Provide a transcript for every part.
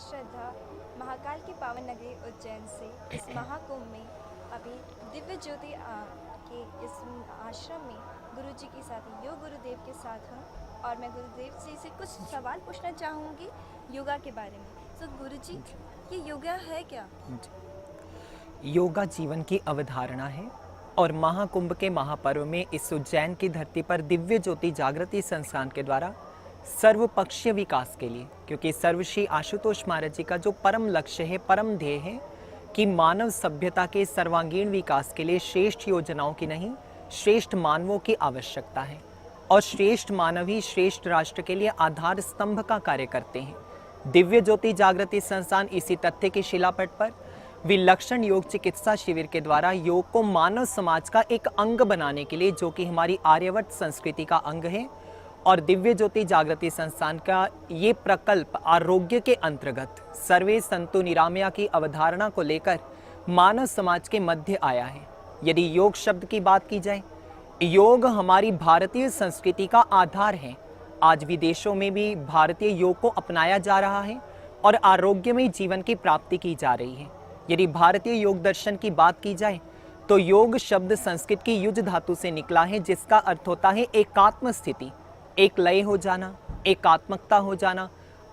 श्रद्धा महाकाल की पावन नगरी उज्जैन से इस महाकुंभ में अभी दिव्य ज्योति के इस आश्रम में गुरुजी के साथ योग गुरुदेव के साथ हूँ और मैं गुरुदेव जी से कुछ सवाल पूछना चाहूँगी योगा के बारे में। तो गुरुजी, ये योगा है क्या? योगा जीवन की अवधारणा है और महाकुंभ के महापर्व में इस उज्जैन की धरती पर दिव्य ज्योति जागृति संस्थान के द्वारा सर्वपक्षीय विकास के लिए, क्योंकि सर्वश्री आशुतोष महाराज जी का जो परम लक्ष्य है, परम ध्येय है कि मानव सभ्यता के सर्वांगीण विकास के लिए श्रेष्ठ योजनाओं की नहीं, श्रेष्ठ मानवों की आवश्यकता है और श्रेष्ठ मानव ही श्रेष्ठ राष्ट्र के लिए आधार स्तंभ का कार्य करते हैं। दिव्य ज्योति जागृति संस्थान इसी तथ्य के शिलापट पर विलक्षण योग चिकित्सा शिविर के द्वारा योग को मानव समाज का एक अंग बनाने के लिए, जो कि हमारी आर्यवर्त संस्कृति का अंग है, और दिव्य ज्योति जागृति संस्थान का ये प्रकल्प आरोग्य के अंतर्गत सर्वे संतु निरामया की अवधारणा को लेकर मानव समाज के मध्य आया है। यदि योग शब्द की बात की जाए, योग हमारी भारतीय संस्कृति का आधार है। आज विदेशों में भी भारतीय योग को अपनाया जा रहा है और आरोग्यमय जीवन की प्राप्ति की जा रही है। यदि भारतीय योग दर्शन की बात की जाए तो योग शब्द संस्कृत की युज धातु से निकला है, जिसका अर्थ होता है एकात्म स्थिति, एक लय हो जाना, एकात्मकता हो जाना,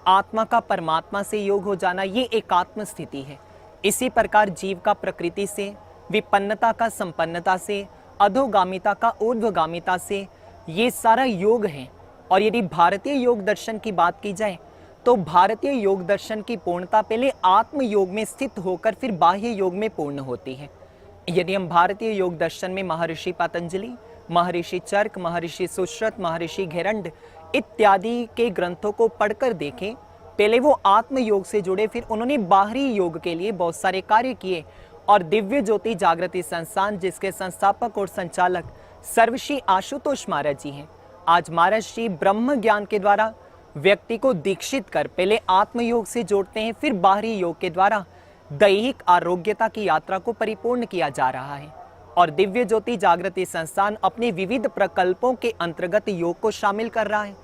आत्मा का परमात्मा से योग हो जाना, ये एकात्म स्थिति है। इसी प्रकार जीव का प्रकृति से, विपन्नता का संपन्नता से, अधोगामिता का ऊर्ध्वगामिता से, ये सारा योग है। और यदि भारतीय योग दर्शन की बात की जाए तो भारतीय योग दर्शन की पूर्णता पहले आत्म योग में स्थित होकर फिर बाह्य योग में पूर्ण होती है। यदि हम भारतीय योग दर्शन में महर्षि पतंजलि, महर्षि चर्क, महर्षि सुश्रुत, महर्षि घेरंड इत्यादि के ग्रंथों को पढ़कर देखें, पहले वो आत्म योग से जुड़े, फिर उन्होंने बाहरी योग के लिए बहुत सारे कार्य किए। और दिव्य ज्योति जागृति संस्थान, जिसके संस्थापक और संचालक सर्वश्री आशुतोष महाराज जी हैं, आज महाराज जी ब्रह्म ज्ञान के द्वारा व्यक्ति को दीक्षित कर पहले आत्मयोग से जोड़ते हैं, फिर बाहरी योग के द्वारा दैहिक आरोग्यता की यात्रा को परिपूर्ण किया जा रहा है। और दिव्य ज्योति जागृति संस्थान अपने विविध प्रकल्पों के अंतर्गत योग को शामिल कर रहा है।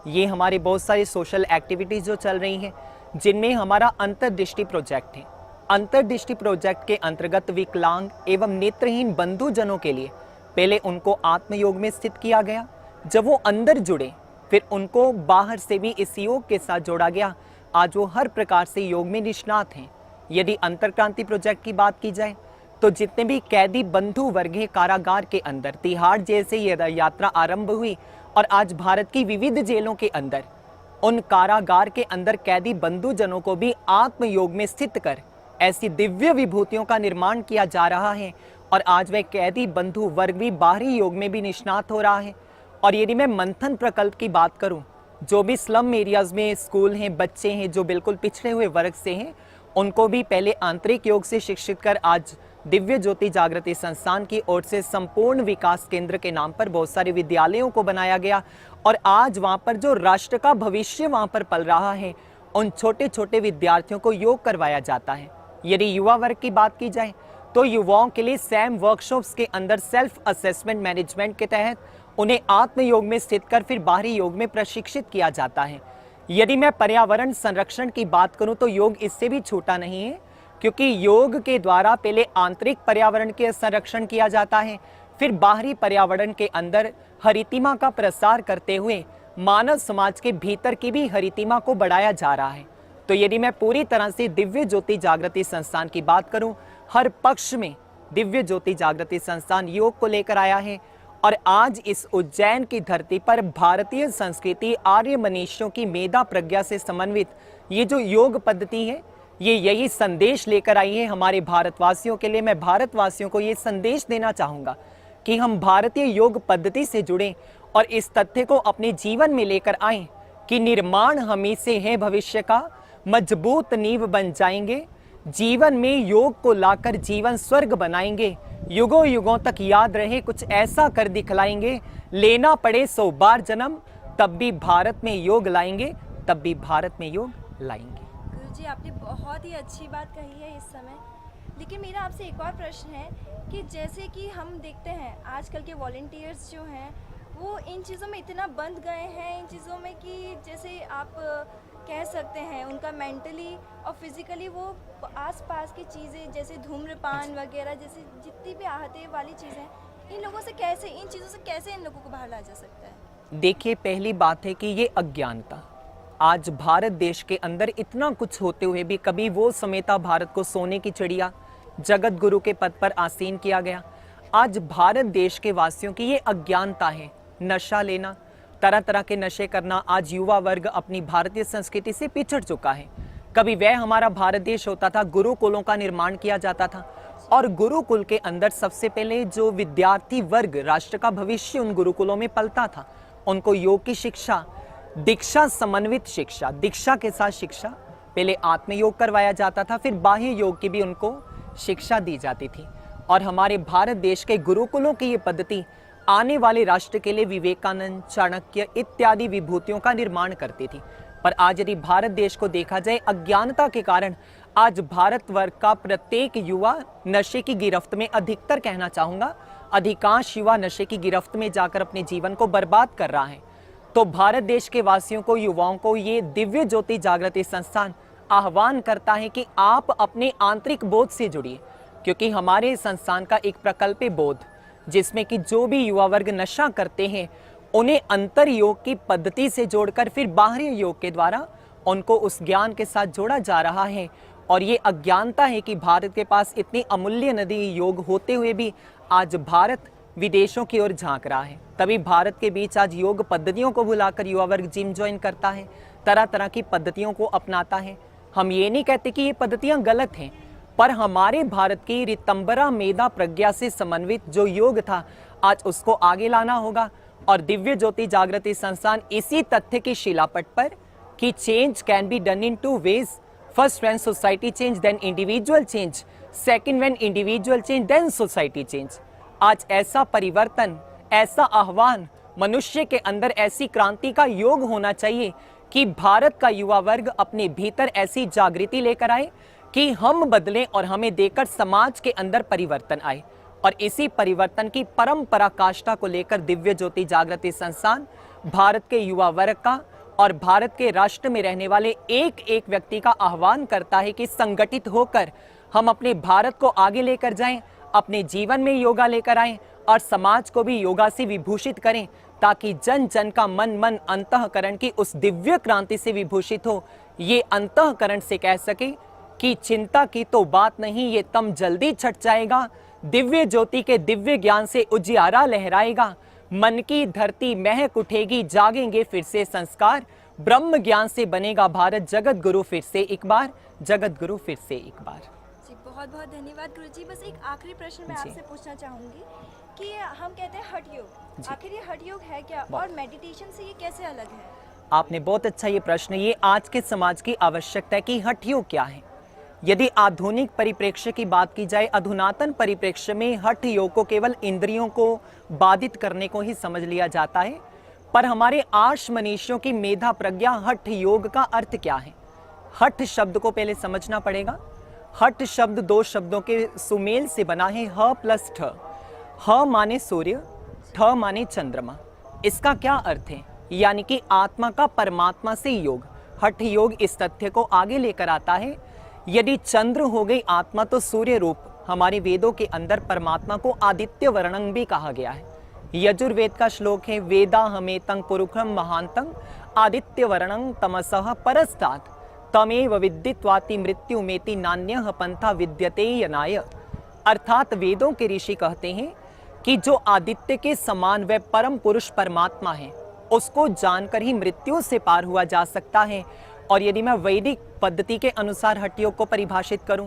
ये हमारे बहुत सारे सोशल एक्टिविटीज जो चल रही हैं, जिनमें हमारा अंतर्दृष्टि प्रोजेक्ट है। अंतर्दृष्टि प्रोजेक्ट के अंतर्गत विकलांग एवं नेत्रहीन बंधुजनों के लिए पहले उनको आत्मयोग में स्थित किया गया। जब वो अंदर जुड़े, फिर उनको बाहर से भी इस योग के साथ जोड़ा गया। आज वो हर प्रकार से योग में निष्णात हैं। यदि अंतरक्रांति प्रोजेक्ट की बात की जाए तो जितने भी कैदी बंधु वर्ग हैं कारागार के अंदर, तिहाड़ जेल से ये यात्रा आरंभ हुई और आज भारत की विविध जेलों के अंदर उन कारागार के अंदर कैदी बंधुजनों को भी आत्म योग में स्थित कर ऐसी दिव्य विभूतियों का निर्माण किया जा रहा है। और आज वह कैदी बंधु वर्ग भी बाहरी योग में भी निष्णात हो रहा है। और यदि मैं मंथन प्रकल्प की बात करूं, जो भी स्लम एरियाज में स्कूल हैं, बच्चे हैं जो बिल्कुल पिछड़े हुए वर्ग से हैं, उनको भी पहले आंतरिक योग से शिक्षित कर आज दिव्य ज्योति जागृति संस्थान की ओर से संपूर्ण विकास केंद्र के नाम पर बहुत सारे विद्यालयों को बनाया गया। और आज वहाँ पर जो राष्ट्र का भविष्य वहाँ पर पल रहा है, उन छोटे छोटे विद्यार्थियों को योग करवाया जाता है। यदि युवा वर्ग की बात की जाए तो युवाओं के लिए सैम वर्कशॉप्स के अंदर सेल्फ असेसमेंट मैनेजमेंट के तहत उन्हें आत्म योग में स्थित कर फिर बाहरी योग में प्रशिक्षित किया जाता है। यदि मैं पर्यावरण संरक्षण की बात करूं तो योग इससे भी छूटा नहीं है, क्योंकि योग के द्वारा पहले आंतरिक पर्यावरण के संरक्षण किया जाता है, फिर बाहरी पर्यावरण के अंदर हरितिमा का प्रसार करते हुए मानव समाज के भीतर की भी हरितिमा को बढ़ाया जा रहा है। तो यदि मैं पूरी तरह से दिव्य ज्योति जागृति संस्थान की बात करूं, हर पक्ष में दिव्य ज्योति जागृति संस्थान योग को लेकर आया है। और आज इस उज्जैन की धरती पर भारतीय संस्कृति, आर्य मनीषियों की मेधा प्रज्ञा से समन्वित ये जो योग पद्धति है, ये यही संदेश लेकर आई है हमारे भारतवासियों के लिए। मैं भारतवासियों को ये संदेश देना चाहूँगा कि हम भारतीय योग पद्धति से जुड़ें और इस तथ्य को अपने जीवन में लेकर आएं कि निर्माण हमी से है भविष्य का, मजबूत नींव बन जाएंगे। जीवन में योग को लाकर जीवन स्वर्ग बनाएंगे। युगों युगों तक याद रहे कुछ ऐसा कर दिखलाएंगे। लेना पड़े 100 बार जन्म, तब भी भारत में योग लाएंगे, तब भी भारत में योग लाएंगे। गुरुजी, आपने बहुत ही अच्छी बात कही है इस समय। लेकिन मेरा आपसे एक और प्रश्न है कि जैसे कि हम देखते हैं आजकल के वॉलंटियर्स जो हैं वो इन चीज़ों में इतना बंध गए हैं, इन चीज़ों में कि जैसे आप कह सकते हैं उनका मेंटली और फिजिकली वो आसपास की चीज़ें जैसे धूम्रपान वगैरह जैसे जितनी भी आहते वाली चीज़ें इन लोगों से कैसे इन चीज़ों से कैसे इन लोगों को बाहर ला जा सकता है? देखिए, पहली बात है कि ये अज्ञानता, आज भारत देश के अंदर इतना कुछ होते हुए भी कभी वो समय था भारत को सोने की चिड़िया, जगत गुरु के पद पर आसीन किया गया। आज भारत देश के वासियों की ये अज्ञानता है, नशा लेना, तरह तरह के नशे करना। आज युवा वर्ग अपनी भारतीय संस्कृति से पिछड़ चुका है। कभी वह हमारा भारत देश होता था, गुरुकुलों का निर्माण किया जाता था और गुरुकुल के अंदर सबसे पहले जो विद्यार्थी वर्ग, राष्ट्र का भविष्य उन गुरुकुलों में पलता था। उनको योग की शिक्षा, दीक्षा समन्वित शिक्षा, दीक्षा के साथ शिक्षा, पहले आत्मयोग करवाया जाता था, फिर बाह्य योग की भी उनको शिक्षा दी जाती थी। और हमारे भारत देश के गुरुकुलों की ये पद्धति आने वाले राष्ट्र के लिए विवेकानंद, चाणक्य इत्यादि विभूतियों का निर्माण करती थी। पर आज यदि भारत देश को देखा जाए, अज्ञानता के कारण आज भारत वर्ग का प्रत्येक युवा नशे की गिरफ्त में, अधिकतर कहना चाहूंगा अधिकांश युवा नशे की गिरफ्त में जाकर अपने जीवन को बर्बाद कर रहा है। तो भारत देश के वासियों को, युवाओं को ये दिव्य ज्योति जागृति संस्थान आह्वान करता है कि आप अपने आंतरिक बोध से जुड़िए, क्योंकि हमारे संस्थान का एक प्रकल्प है बोध, जिसमें कि जो भी युवा वर्ग नशा करते हैं उन्हें अंतर योग की पद्धति से जोड़कर फिर बाहरी योग के द्वारा उनको उस ज्ञान के साथ जोड़ा जा रहा है। और ये अज्ञानता है कि भारत के पास इतनी अमूल्य नदी योग होते हुए भी आज भारत विदेशों की ओर झांक रहा है। तभी भारत के बीच आज योग पद्धतियों को भुलाकर युवा वर्ग जिम ज्वाइन करता है, तरह तरह की पद्धतियों को अपनाता है। हम ये नहीं कहते कि ये पद्धतियां गलत हैं, पर हमारे भारत की रितंबरा मेधा प्रज्ञा से समन्वित जो योग था, आज उसको आगे लाना होगा। और दिव्य ज्योति जागृति संस्थान इसी तथ्य की शिलापट पर कि change can be done in 2 ways, first when society change then individual change, second when individual change then society change. आज ऐसा परिवर्तन, ऐसा आह्वान, मनुष्य के अंदर ऐसी क्रांति का योग होना चाहिए कि भारत का युवा वर्ग अपने भीतर ऐसी जागृति लेकर आए कि हम बदलें और हमें देकर समाज के अंदर परिवर्तन आए। और इसी परिवर्तन की परम पराकाष्ठा को लेकर दिव्य ज्योति जागृति संस्थान भारत के युवा वर्ग का और भारत के राष्ट्र में रहने वाले एक एक व्यक्ति का आह्वान करता है कि संगठित होकर हम अपने भारत को आगे लेकर जाएं, अपने जीवन में योगा लेकर आएं और समाज को भी योगा से विभूषित करें, ताकि जन जन का मन मन अंतःकरण की उस दिव्य क्रांति से विभूषित हो। ये अंतःकरण से कह सके कि चिंता की तो बात नहीं, ये तम जल्दी छट जाएगा, दिव्य ज्योति के दिव्य ज्ञान से उजियारा लहराएगा, मन की धरती महक उठेगी, जागेंगे फिर से संस्कार, ब्रह्म ज्ञान से बनेगा भारत, जगत गुरु फिर से एक बार, जगत गुरु फिर से एक बार। जी बहुत बहुत धन्यवाद गुरुजी। बस एक आखिरी प्रश्न मैं जी। आपसे पूछना चाहूँगी कि हम कहते हैं हठ योग, आखिर ये हठ योग है क्या और मेडिटेशन से ये कैसे अलग है? आपने बहुत अच्छा ये प्रश्न, ये आज के समाज की आवश्यकता है कि हठ योग क्या है। यदि आधुनिक परिप्रेक्ष्य की बात की जाए, अधुनातन परिप्रेक्ष्य में हठ योग को केवल इंद्रियों को बाधित करने को ही समझ लिया जाता है, पर हमारे आर्ष मनीषियों की मेधा प्रज्ञा हठ योग का अर्थ क्या है। हठ शब्द को पहले समझना पड़ेगा। हठ शब्द 2 शब्दों के सुमेल से बना है, ह प्लस ठ। ह माने सूर्य, ठ माने चंद्रमा। इसका क्या अर्थ है? यानी कि आत्मा का परमात्मा से योग। हठ योग इस तथ्य को आगे लेकर आता है, यदि चंद्र हो गई आत्मा तो सूर्य रूप। हमारे वेदों के अंदर परमात्मा को आदित्य वर्णं भी कहा गया है। यजुर्वेद का श्लोक है, वेदा हमेतं पुरुषं महांतं आदित्य वर्णं तमसः परस्तात् तमेव विदित्वाति मृत्युमेति नान्यः पंथा विद्यते यनाय। अर्थात वेदों के ऋषि कहते हैं कि जो आदित्य के समान वह परम पुरुष परमात्मा है, उसको जानकर ही मृत्यु से पार हुआ जा सकता है। और यदि मैं वैदिक पद्धति के अनुसार हठ योग को परिभाषित करूं,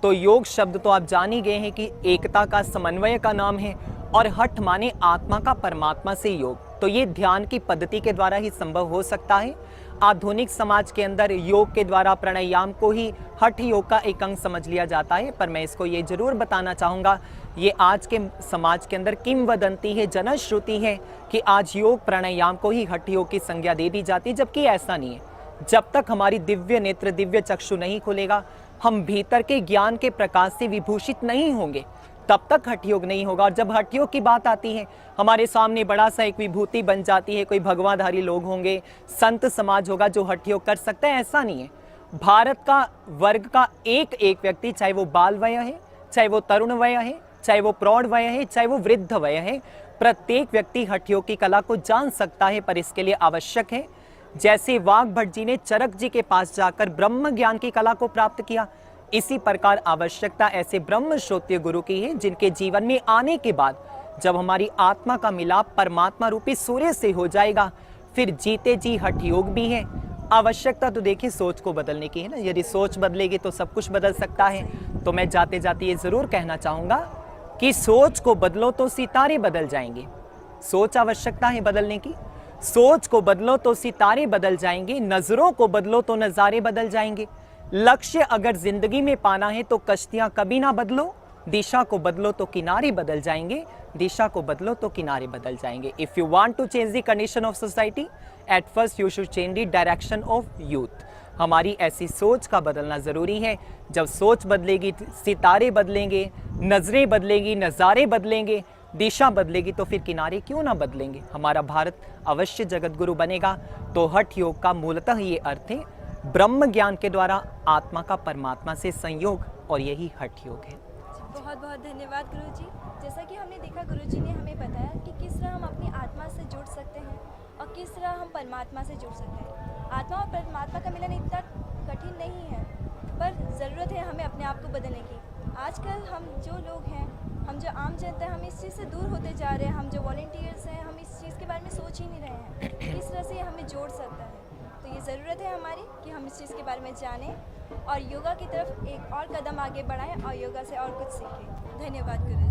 तो योग शब्द तो आप जान ही गए हैं कि एकता का, समन्वय का नाम है, और हठ माने आत्मा का परमात्मा से योग। तो ये ध्यान की पद्धति के द्वारा ही संभव हो सकता है। आधुनिक समाज के अंदर योग के द्वारा प्राणायाम को ही हठ योग का एक अंग समझ लिया जाता है, पर मैं इसको ये जरूर बताना चाहूँगा, ये आज के समाज के अंदर किंवदंती है, जनश्रुति है कि आज योग प्राणायाम को ही हठ योग की संज्ञा दे दी जाती है, जबकि ऐसा नहीं है। जब तक हमारी दिव्य नेत्र, दिव्य चक्षु नहीं खुलेगा, हम भीतर के ज्ञान के प्रकाश से विभूषित नहीं होंगे, तब तक हठ योग नहीं होगा। और जब हठ योग की बात आती है, हमारे सामने बड़ा सा एक विभूति बन जाती है, कोई भगवाधारी लोग होंगे, संत समाज होगा जो हठ योग कर सकता है, ऐसा नहीं है। भारत का वर्ग का एक एक व्यक्ति, चाहे वो बाल वय है, चाहे वो तरुण वय है, चाहे वो प्रौढ़ वय है, चाहे वो वृद्ध वय है, प्रत्येक व्यक्ति हठ योग की कला को जान सकता है। पर इसके लिए आवश्यक है, जैसे वाघ भट्ट जी ने चरक जी के पास जाकर ब्रह्म ज्ञान की कला को प्राप्त किया, इसी प्रकार आवश्यकता ऐसे ब्रह्म श्रोत्रिय गुरु की है, जिनके जीवन में आने के बाद जब हमारी आत्मा का मिलाप परमात्मा रूपी सूर्य से हो जाएगा, फिर जीते जी हठ योग भी है। आवश्यकता तो देखिए सोच को बदलने की है ना, यदि सोच बदलेगी तो सब कुछ बदल सकता है। तो मैं जाते जाते ये जरूर कहना चाहूंगा कि सोच को बदलो तो सितारे बदल जाएंगे। सोच आवश्यकता है बदलने की, सोच को बदलो तो सितारे बदल जाएंगे, नजरों को बदलो तो नजारे बदल जाएंगे। लक्ष्य अगर जिंदगी में पाना है तो कश्तियां कभी ना बदलो, दिशा को बदलो तो किनारे बदल जाएंगे, दिशा को बदलो तो किनारे बदल जाएंगे। If you want to change the condition of society, at first you should change the direction of youth. हमारी ऐसी सोच का बदलना जरूरी है। जब सोच बदलेगी, सितारे बदलेंगे, नजरें बदलेंगी, नजारे बदलेंगे, दिशा बदलेगी, तो फिर किनारे क्यों ना बदलेंगे। हमारा भारत अवश्य जगत गुरु बनेगा। तो हठ योग का मूलतः ये अर्थ है, ब्रह्म ज्ञान के द्वारा आत्मा का परमात्मा से संयोग, और यही हठ योग है। बहुत बहुत धन्यवाद गुरुजी। जैसा कि हमने देखा, गुरुजी ने हमें बताया कि किस तरह हम अपनी आत्मा से जुड़ सकते हैं और किस तरह हम परमात्मा से जुड़ सकते हैं। आत्मा और परमात्मा का मिलन इतना कठिन नहीं है, पर ज़रूरत है हमें अपने आप को बदलने की। आजकल हम जो लोग हैं, हम जो आम जनता है, हम इस चीज़ से दूर होते जा रहे हैं। हम जो वॉलंटियर्स हैं, हम इस चीज़ के बारे में सोच ही नहीं रहे हैं किस तरह से ये हमें जोड़ सकता है। तो ये ज़रूरत है हमारी कि हम इस चीज़ के बारे में जानें और योगा की तरफ एक और कदम आगे बढ़ाएं और योगा से और कुछ सीखें। धन्यवाद गुरु।